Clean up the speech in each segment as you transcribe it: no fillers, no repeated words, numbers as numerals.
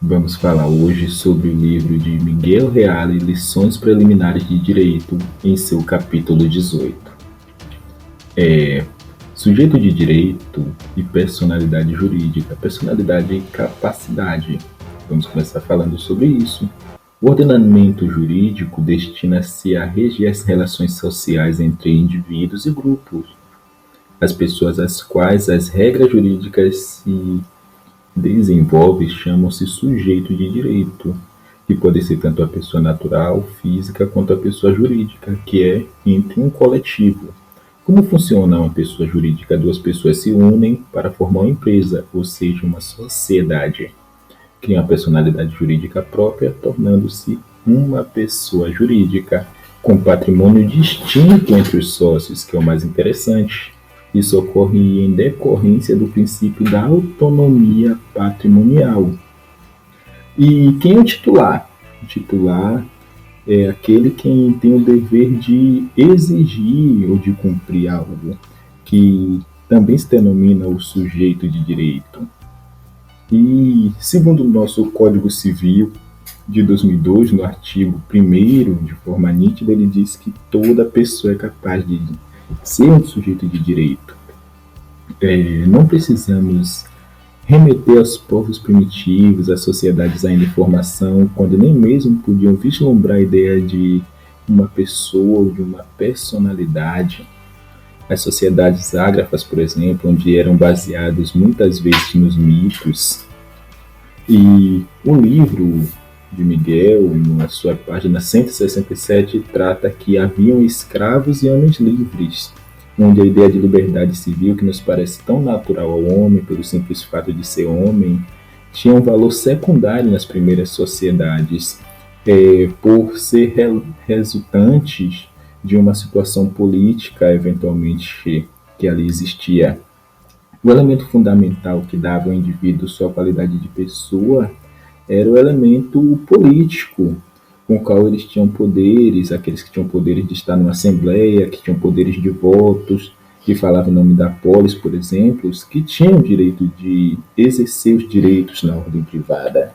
Vamos falar hoje sobre o livro de Miguel Reale, Lições Preliminares de Direito, em seu capítulo 18. Sujeito de direito e personalidade jurídica, personalidade e capacidade. Vamos começar falando sobre isso. O ordenamento jurídico destina-se a reger as relações sociais entre indivíduos e grupos. As pessoas às quais as regras jurídicas se desenvolvem chamam-se sujeito de direito, que pode ser tanto a pessoa natural, física, quanto a pessoa jurídica, que é entre um coletivo. Como funciona uma pessoa jurídica? Duas pessoas se unem para formar uma empresa, ou seja, uma sociedade. Criam uma personalidade jurídica própria, tornando-se uma pessoa jurídica, com patrimônio distinto entre os sócios, que é o mais interessante. Isso ocorre em decorrência do princípio da autonomia patrimonial. E quem é o titular? O titular é aquele quem tem o dever de exigir ou de cumprir algo, que também se denomina o sujeito de direito. E, segundo o nosso Código Civil de 2002, no artigo 1º, de forma nítida, ele diz que toda pessoa é capaz de ser um sujeito de direito. Não precisamos remeter aos povos primitivos, às sociedades ainda em formação, quando nem mesmo podiam vislumbrar a ideia de uma pessoa ou de uma personalidade. As sociedades ágrafas, por exemplo, onde eram baseados muitas vezes nos mitos. E o livro de Miguel, na sua página 167, trata que haviam escravos e homens livres, onde a ideia de liberdade civil, que nos parece tão natural ao homem, pelo simples fato de ser homem, tinha um valor secundário nas primeiras sociedades, por ser resultantes de uma situação política, eventualmente, que ali existia. O elemento fundamental que dava ao indivíduo sua qualidade de pessoa era o elemento político, com o qual eles tinham poderes, aqueles que tinham poderes de estar numa assembleia, que tinham poderes de votos, que falavam em nome da polis, por exemplo, os que tinham o direito de exercer os direitos na ordem privada.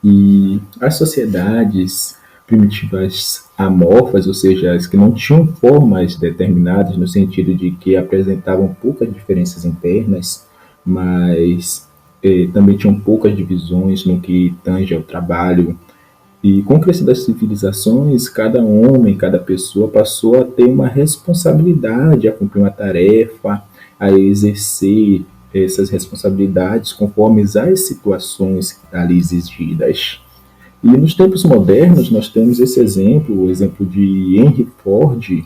E as sociedades primitivas amorfas, ou seja, as que não tinham formas determinadas, no sentido de que apresentavam poucas diferenças internas, mas também tinham poucas divisões no que tange ao trabalho. E com o crescimento das civilizações, cada homem, cada pessoa passou a ter uma responsabilidade, a cumprir uma tarefa, a exercer essas responsabilidades conforme as situações ali exigidas. E nos tempos modernos nós temos esse exemplo, o exemplo de Henry Ford,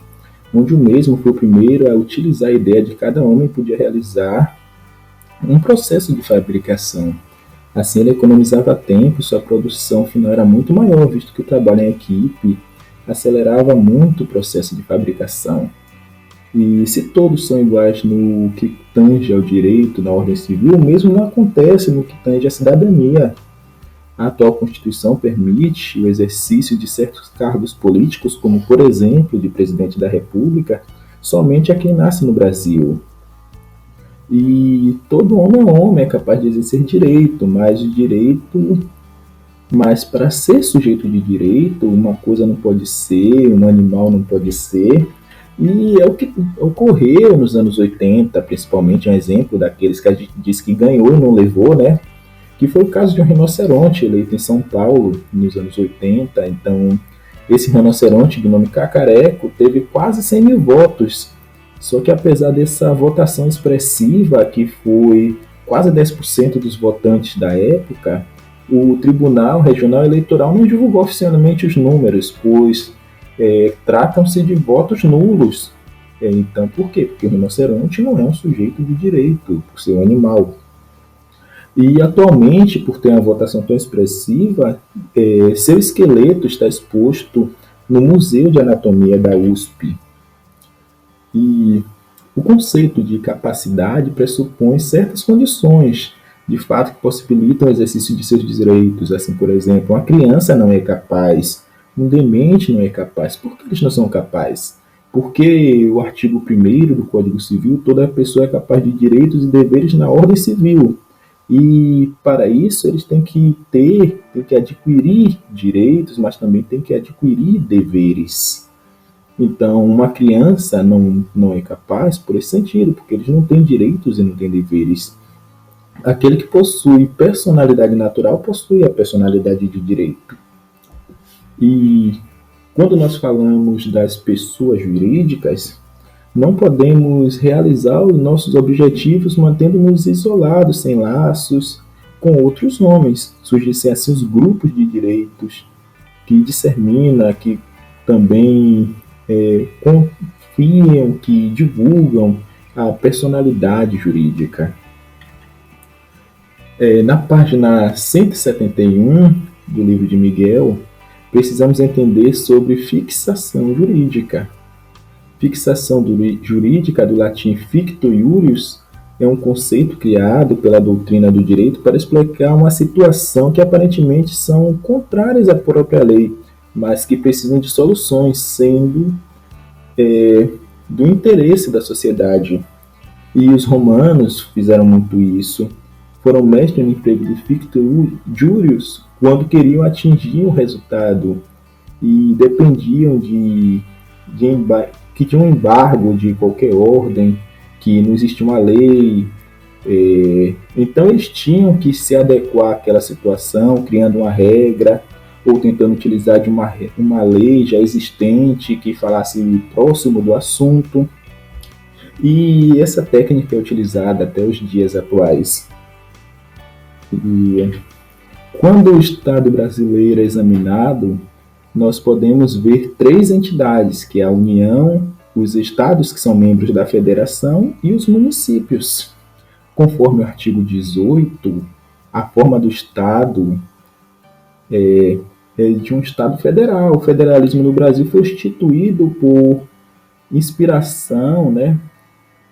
onde o mesmo foi o primeiro a utilizar a ideia de que cada homem podia realizar um processo de fabricação. Assim ele economizava tempo, sua produção final era muito maior, visto que o trabalho em equipe acelerava muito o processo de fabricação. E se todos são iguais no que tange ao direito, na ordem civil, o mesmo não acontece no que tange à cidadania. A atual Constituição permite o exercício de certos cargos políticos, como, por exemplo, de presidente da República, somente a quem nasce no Brasil. E todo homem é capaz de exercer direito, mas para ser sujeito de direito, uma coisa não pode ser, um animal não pode ser. E é o que ocorreu nos anos 80, principalmente um exemplo daqueles que a gente diz que ganhou e não levou, né? Que foi o caso de um rinoceronte eleito em São Paulo nos anos 80. Então, esse rinoceronte de nome Cacareco teve quase 100 mil votos. Só que apesar dessa votação expressiva, que foi quase 10% dos votantes da época, o Tribunal Regional Eleitoral não divulgou oficialmente os números, pois tratam-se de votos nulos. Então, por quê? Porque o rinoceronte não é um sujeito de direito, por ser um animal. E atualmente, por ter uma votação tão expressiva, seu esqueleto está exposto no Museu de Anatomia da USP. E o conceito de capacidade pressupõe certas condições, de fato, que possibilitam o exercício de seus direitos. Assim, por exemplo, uma criança não é capaz, um demente não é capaz. Por que eles não são capazes? Porque o artigo 1º do Código Civil, toda pessoa é capaz de direitos e deveres na ordem civil. E para isso eles têm que adquirir direitos, mas também têm que adquirir deveres. Então, uma criança não é capaz por esse sentido, porque eles não têm direitos e não têm deveres. Aquele que possui personalidade natural possui a personalidade de direito. E quando nós falamos das pessoas jurídicas, não podemos realizar os nossos objetivos mantendo-nos isolados, sem laços, com outros homens. Surgem assim os grupos de direitos que disseminam, que também confiam, que divulgam a personalidade jurídica. Na página 171 do livro de Miguel, precisamos entender sobre fixação jurídica. Fixação jurídica, do latim ficto iuris, é um conceito criado pela doutrina do direito para explicar uma situação que aparentemente são contrárias à própria lei, mas que precisam de soluções, sendo do interesse da sociedade. E os romanos fizeram muito isso. Foram mestres no emprego do ficto iuris quando queriam atingir um resultado e dependiam que tinha um embargo de qualquer ordem, que não existia uma lei. Então eles tinham que se adequar àquela situação, criando uma regra, ou tentando utilizar de uma lei já existente que falasse próximo do assunto. E essa técnica é utilizada até os dias atuais. E quando o Estado brasileiro é examinado, nós podemos ver três entidades, que é a União, os estados que são membros da federação e os municípios. Conforme o artigo 18, a forma do Estado é de um Estado federal. O federalismo no Brasil foi instituído por inspiração,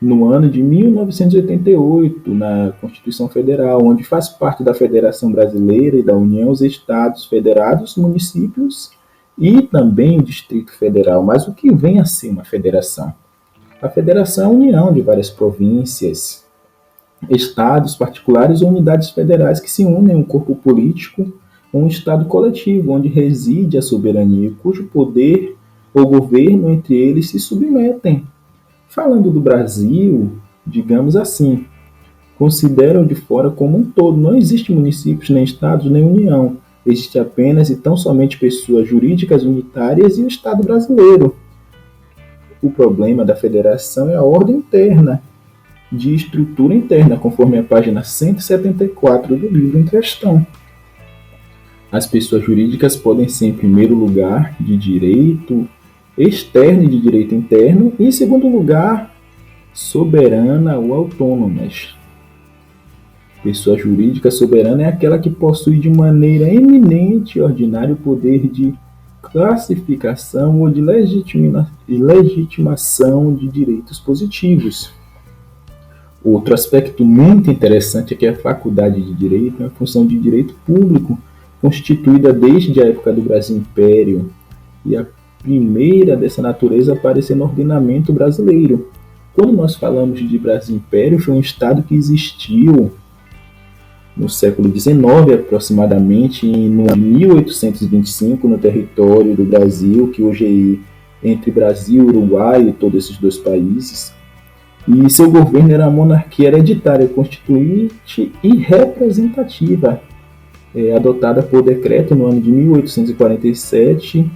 no ano de 1988, na Constituição Federal, onde faz parte da Federação Brasileira e da União os estados federados, municípios e também o Distrito Federal. Mas o que vem a ser uma federação? A federação é a união de várias províncias, estados particulares ou unidades federais que se unem em um corpo político ou um estado coletivo, onde reside a soberania, cujo poder ou governo entre eles se submetem. Falando do Brasil, digamos assim, consideram de fora como um todo. Não existe municípios, nem estados, nem união. Existe apenas e tão somente pessoas jurídicas unitárias e o Estado brasileiro. O problema da federação é a ordem interna, de estrutura interna, conforme a página 174 do livro em questão. As pessoas jurídicas podem ser, em primeiro lugar, de direito externo e de direito interno, e, em segundo lugar, soberana ou autônomas. Pessoa jurídica soberana é aquela que possui de maneira eminente e ordinária o poder de classificação ou de legitimação de direitos positivos. Outro aspecto muito interessante é que a faculdade de direito é uma função de direito público, constituída desde a época do Brasil Império, e a primeira dessa natureza apareceu no ordenamento brasileiro. Quando nós falamos de Brasil Império, foi um estado que existiu no século XIX, aproximadamente, no 1825, no território do Brasil, que hoje é entre Brasil, Uruguai e todos esses dois países. E seu governo era a monarquia hereditária, constituinte e representativa, adotada por decreto no ano de 1847,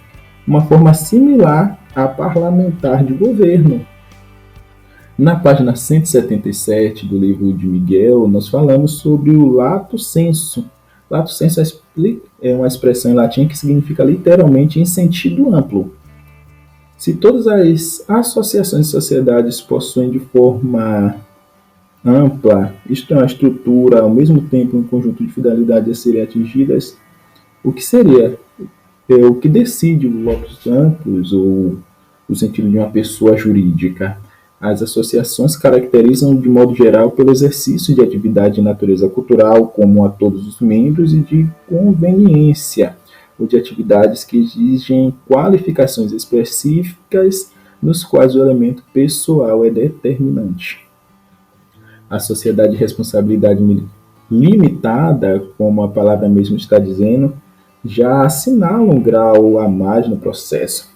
uma forma similar à parlamentar de governo. Na página 177 do livro de Miguel, nós falamos sobre o lato sensu. Lato sensu é uma expressão em latim que significa literalmente em sentido amplo. Se todas as associações e sociedades possuem de forma ampla, isto é, uma estrutura, ao mesmo tempo um conjunto de finalidades a serem atingidas, o que seria? O que decide os lotos amplos ou o sentido de uma pessoa jurídica? As associações caracterizam de modo geral pelo exercício de atividade de natureza cultural comum a todos os membros e de conveniência, ou de atividades que exigem qualificações específicas nos quais o elemento pessoal é determinante. A sociedade de responsabilidade limitada, como a palavra mesmo está dizendo, já assinala um grau a mais no processo.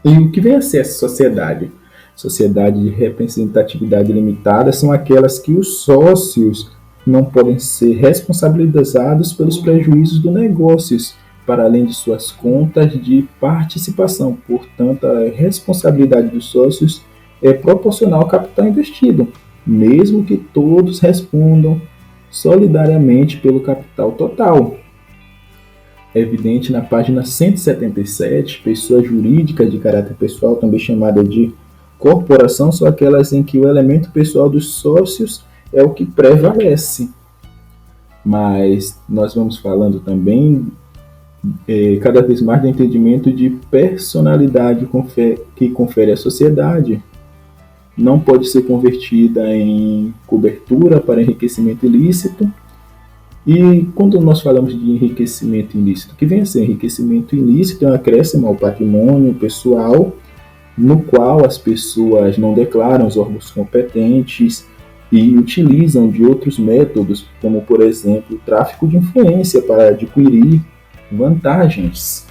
E o que vem a ser essa sociedade? Sociedade de representatividade limitada são aquelas que os sócios não podem ser responsabilizados pelos prejuízos do negócio, para além de suas contas de participação. Portanto, a responsabilidade dos sócios é proporcional ao capital investido, mesmo que todos respondam solidariamente pelo capital total. É evidente na página 177, pessoa jurídica de caráter pessoal, também chamada de corporação, são aquelas em que o elemento pessoal dos sócios é o que prevalece. Mas nós vamos falando também cada vez mais do entendimento de personalidade que confere à sociedade. Não pode ser convertida em cobertura para enriquecimento ilícito. E quando nós falamos de enriquecimento ilícito, o que vem a ser enriquecimento ilícito é um acréscimo ao patrimônio pessoal, no qual as pessoas não declaram os órgãos competentes e utilizam de outros métodos, como, por exemplo, o tráfico de influência para adquirir vantagens.